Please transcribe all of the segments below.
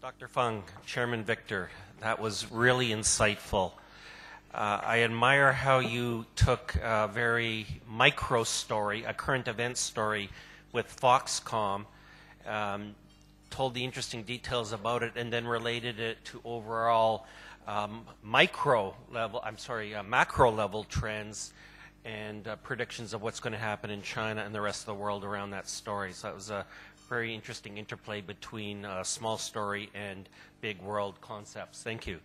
Dr. Fung, Chairman Victor, that was really insightful. I admire how you took a very micro story, a current event story with Foxconn, told the interesting details about it, and then related it to overall macro level trends and predictions of what's going to happen in China and the rest of the world around that story. So that was a very interesting interplay between small story and big world concepts. Thank you.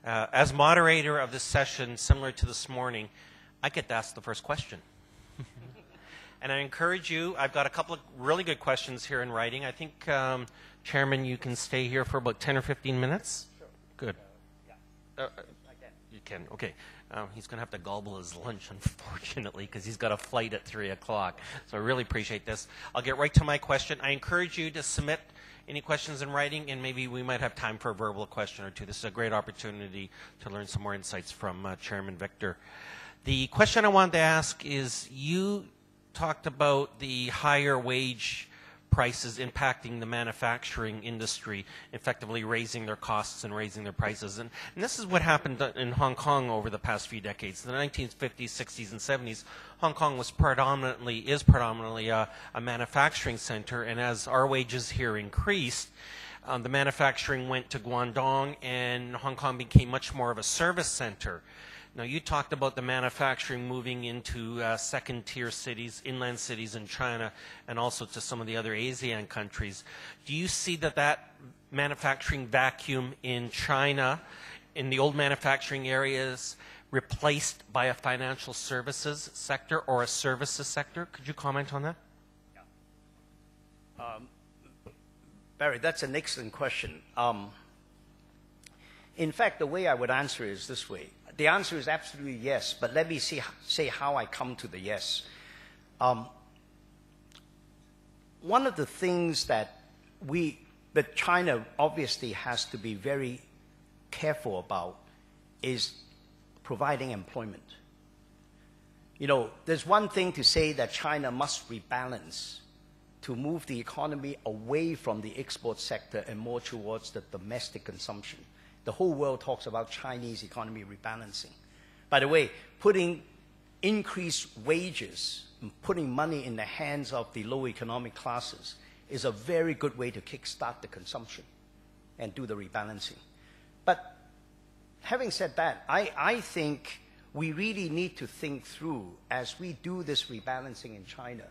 As moderator of this session, similar to this morning, I get to ask the first question. And I encourage you, I've got a couple of really good questions here in writing. I think, Chairman, you can stay here for about 10 or 15 minutes? Sure. Good. Yeah. I can. You can, okay. He's going to have to gobble his lunch, unfortunately, because he's got a flight at 3 o'clock. So I really appreciate this. I'll get right to my question. I encourage you to submit any questions in writing, and maybe we might have time for a verbal question or two. This is a great opportunity to learn some more insights from Chairman Victor. The question I wanted to ask is, you talked about the higher wage prices impacting the manufacturing industry, effectively raising their costs and raising their prices. And this is what happened in Hong Kong over the past few decades. In the 1950s, 60s, and 70s, Hong Kong is predominantly a manufacturing center, and as our wages here increased, the manufacturing went to Guangdong, and Hong Kong became much more of a service center. Now, you talked about the manufacturing moving into second-tier cities, inland cities in China, and also to some of the other ASEAN countries. Do you see that manufacturing vacuum in China, in the old manufacturing areas, replaced by a financial services sector or a services sector? Could you comment on that? Yeah. Barry, that's an excellent question. In fact, the way I would answer it is this way. The answer is absolutely yes, but let me say how I come to the yes. One of the things that China obviously has to be very careful about is providing employment. You know, there's one thing to say that China must rebalance to move the economy away from the export sector and more towards the domestic consumption. The whole world talks about Chinese economy rebalancing. By the way, putting increased wages, putting money in the hands of the low economic classes is a very good way to kickstart the consumption and do the rebalancing. But having said that, I think we really need to think through, as we do this rebalancing in China,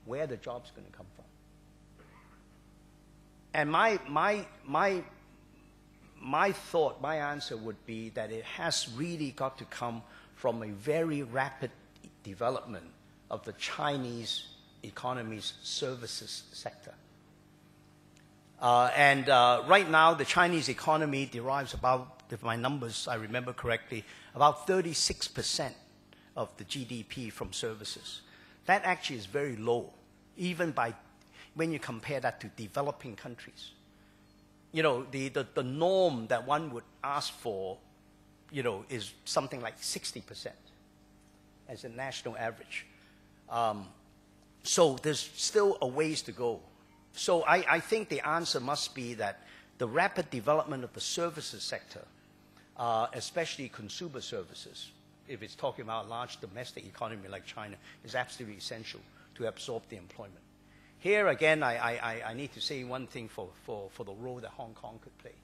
where the jobs going to come from. And my answer would be that it has really got to come from a very rapid development of the Chinese economy's services sector. Right now, the Chinese economy derives about, if my numbers I remember correctly, about 36% of the GDP from services. That actually is very low, even when you compare that to developing countries. You know, the norm that one would ask for, you know, is something like 60% as a national average. So there's still a ways to go. So I think the answer must be that the rapid development of the services sector, especially consumer services, if it's talking about a large domestic economy like China, is absolutely essential to absorb the employment. Here again, I need to say one thing for the role that Hong Kong could play.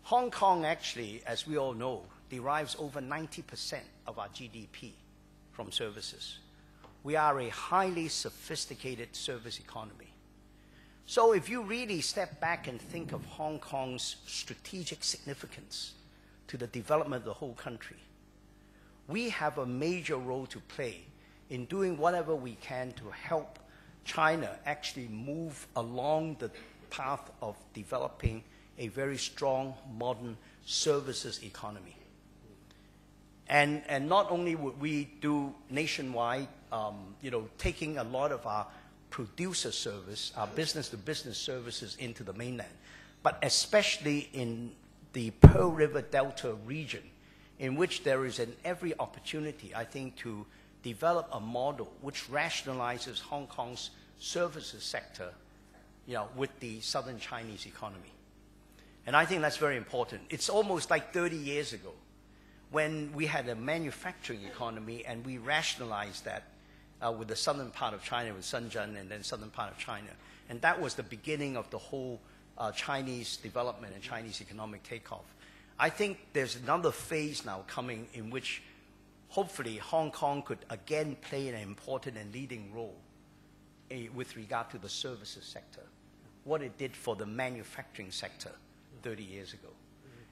Hong Kong actually, as we all know, derives over 90% of our GDP from services. We are a highly sophisticated service economy. So if you really step back and think of Hong Kong's strategic significance to the development of the whole country, we have a major role to play in doing whatever we can to help China actually move along the path of developing a very strong, modern services economy. And not only would we do nationwide, you know, taking a lot of our producer service, our business-to-business services into the mainland, but especially in the Pearl River Delta region, in which there is every opportunity, I think, to develop a model which rationalizes Hong Kong's services sector, you know, with the southern Chinese economy. And I think that's very important. It's almost like 30 years ago when we had a manufacturing economy and we rationalized that with the southern part of China, with Shenzhen, and then southern part of China. And that was the beginning of the whole Chinese development and Chinese economic takeoff. I think there's another phase now coming in which hopefully Hong Kong could again play an important and leading role with regard to the services sector, what it did for the manufacturing sector 30 years ago.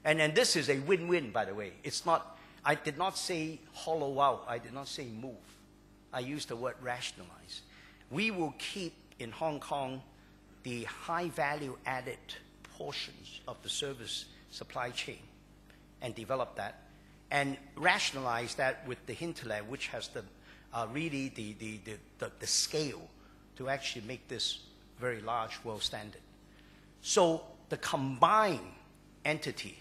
And this is a win-win, by the way. It's not, I did not say hollow out, I did not say move. I used the word rationalize. We will keep in Hong Kong the high value added portions of the service supply chain and develop that and rationalize that with the hinterland, which has the really the scale to actually make this very large world standard. So the combined entity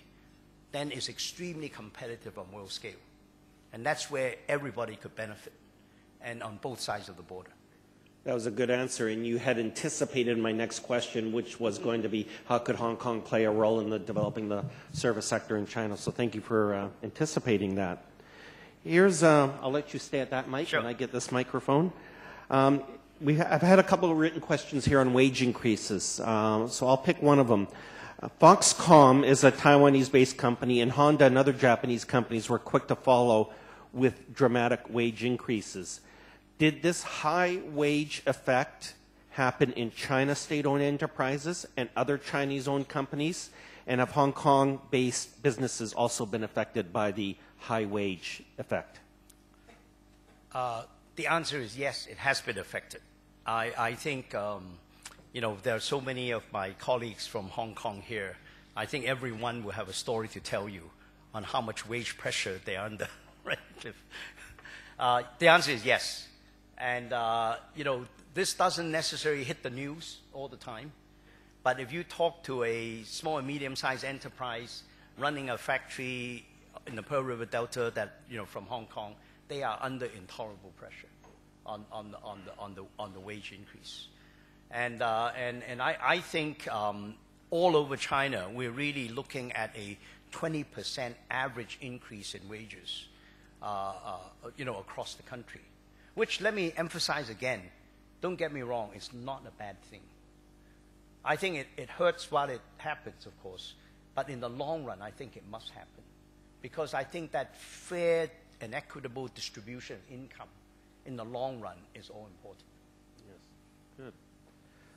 then is extremely competitive on world scale. And that's where everybody could benefit, and on both sides of the border. That was a good answer, and you had anticipated my next question, which was going to be how could Hong Kong play a role in developing the service sector in China. So thank you for anticipating that. Here's, I'll let you stay at that mic, sure. And I get this microphone. I've had a couple of written questions here on wage increases, so I'll pick one of them. Foxconn is a Taiwanese-based company, and Honda and other Japanese companies were quick to follow with dramatic wage increases. Did this high wage effect happen in China state-owned enterprises and other Chinese-owned companies? And have Hong Kong-based businesses also been affected by the high wage effect? The answer is yes, it has been affected. I think, you know, there are so many of my colleagues from Hong Kong here. I think everyone will have a story to tell you on how much wage pressure they are under. The answer is yes. And, you know, this doesn't necessarily hit the news all the time. But if you talk to a small and medium-sized enterprise running a factory in the Pearl River Delta that, you know, from Hong Kong, they are under intolerable pressure on the wage increase. And I think all over China, we're really looking at a 20% average increase in wages, you know, across the country. Which, let me emphasize again, don't get me wrong, it's not a bad thing. I think it hurts while it happens, of course, but in the long run, I think it must happen. Because I think that fair and equitable distribution of income in the long run is all important. Yes, good.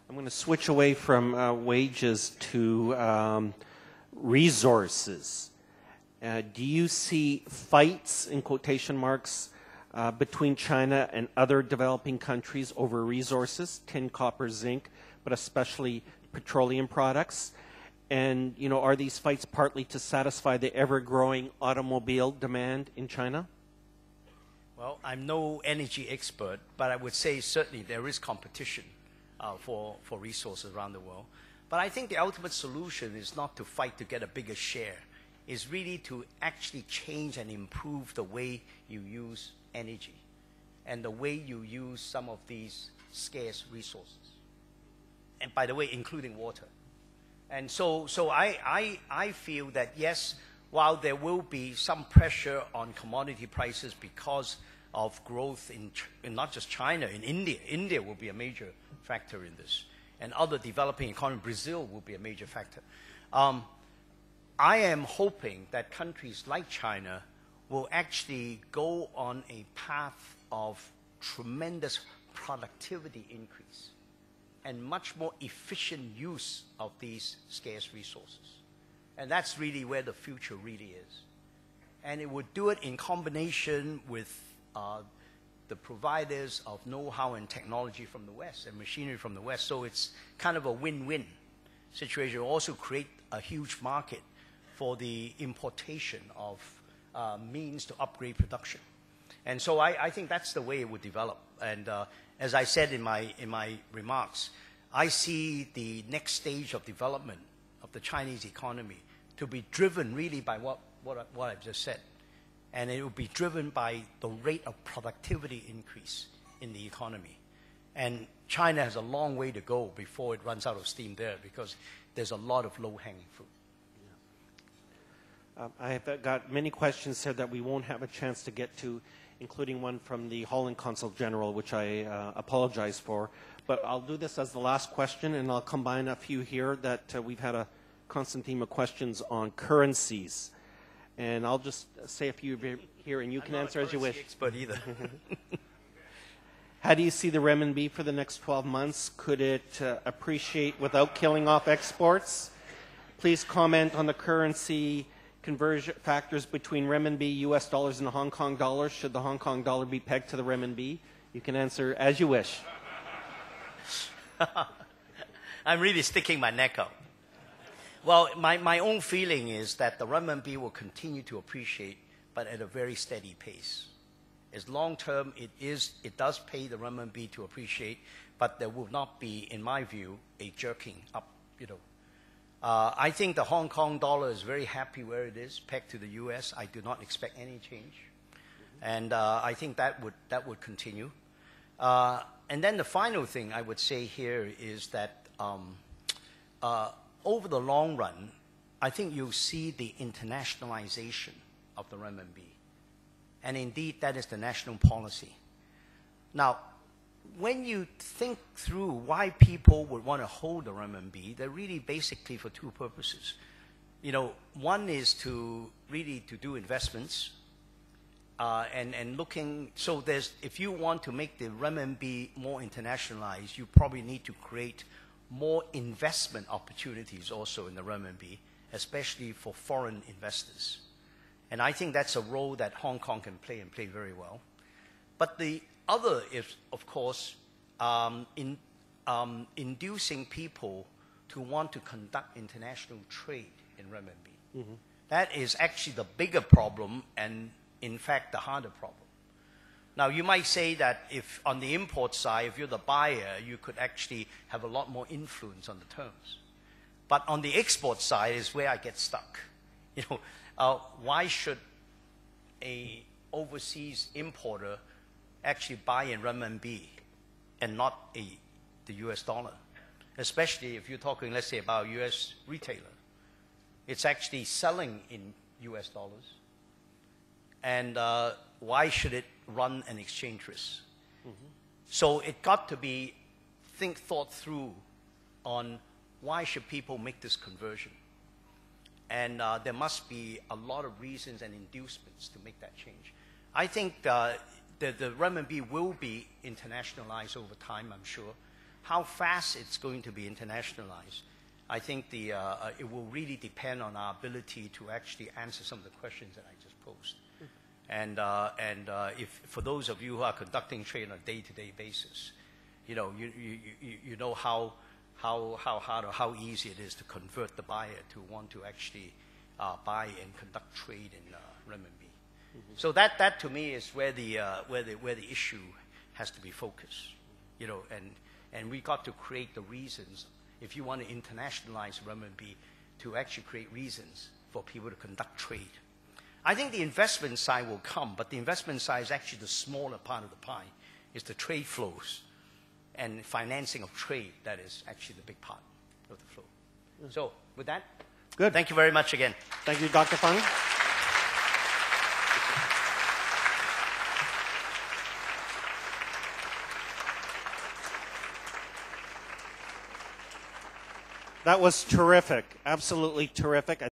I'm going to switch away from wages to resources. Do you see fights, in quotation marks, between China and other developing countries over resources, tin, copper, zinc, but especially petroleum products? And, you know, are these fights partly to satisfy the ever-growing automobile demand in China? Well, I'm no energy expert, but I would say certainly there is competition for resources around the world. But I think the ultimate solution is not to fight to get a bigger share. It's really to actually change and improve the way you use energy and the way you use some of these scarce resources. And by the way, including water. And so I feel that, yes, while there will be some pressure on commodity prices because of growth in not just China, in India. India will be a major factor in this. And other developing economies, Brazil will be a major factor. I am hoping that countries like China will actually go on a path of tremendous productivity increase and much more efficient use of these scarce resources. And that's really where the future really is. And it would do it in combination with the providers of know-how and technology from the West and machinery from the West. So it's kind of a win-win situation. It will also create a huge market for the importation of means to upgrade production. And so I think that's the way it would develop. And as I said in my remarks, I see the next stage of development of the Chinese economy to be driven really by what I've just said. And it will be driven by the rate of productivity increase in the economy. And China has a long way to go before it runs out of steam there because there's a lot of low-hanging fruit. I've got many questions here that we won't have a chance to get to, including one from the Holland Consul General, which I apologize for. But I'll do this as the last question, and I'll combine a few here that we've had a constant theme of questions on currencies. And I'll just say a few here, and you can answer as you wish. Expert either. How do you see the renminbi for the next 12 months? Could it appreciate without killing off exports? Please comment on the currency conversion factors between renminbi, US dollars, and the Hong Kong dollar. Should the Hong Kong dollar be pegged to the renminbi? You can answer as you wish. I'm really sticking my neck out. Well, my own feeling is that the renminbi will continue to appreciate, but at a very steady pace. As long term, it does pay the renminbi to appreciate, but there will not be, in my view, a jerking up. I think the Hong Kong dollar is very happy where it is, pegged to the US. I do not expect any change, and I think that would continue. And then the final thing I would say here is that over the long run, I think you'll see the internationalization of the renminbi. And indeed, that is the national policy. Now, when you think through why people would want to hold the renminbi, they're really basically for two purposes. One is to really to do investments, and looking. So if you want to make the renminbi more internationalized, you probably need to create more investment opportunities also in the renminbi, especially for foreign investors. And I think that's a role that Hong Kong can play and play very well. But the other is, of course, inducing people to want to conduct international trade in renminbi. Mm-hmm. That is actually the bigger problem and, in fact, the harder problem. Now, you might say that if on the import side, if you're the buyer, you could actually have a lot more influence on the terms. But on the export side is where I get stuck. Why should a overseas importer actually buy in renminbi and not the US dollar? Especially if you're talking, let's say, about a US retailer. It's actually selling in US dollars. And why should it run an exchange risk? Mm-hmm. So it got to be thought through on why should people make this conversion. And there must be a lot of reasons and inducements to make that change. I think the renminbi will be internationalized over time, I'm sure. How fast it's going to be internationalized, I think it will really depend on our ability to actually answer some of the questions that I just posed. And if for those of you who are conducting trade on a day-to-day basis, you know how hard or how easy it is to convert the buyer to want to actually buy and conduct trade in renminbi. Mm-hmm. So that to me is where the issue has to be focused, and we got to create the reasons. If you want to internationalize renminbi, to actually create reasons for people to conduct trade. I think the investment side will come, but the investment side is actually the smaller part of the pie. It's the trade flows and financing of trade that is actually the big part of the flow. So with that, good. Thank you very much again. Thank you, Dr. Fung. That was terrific, absolutely terrific.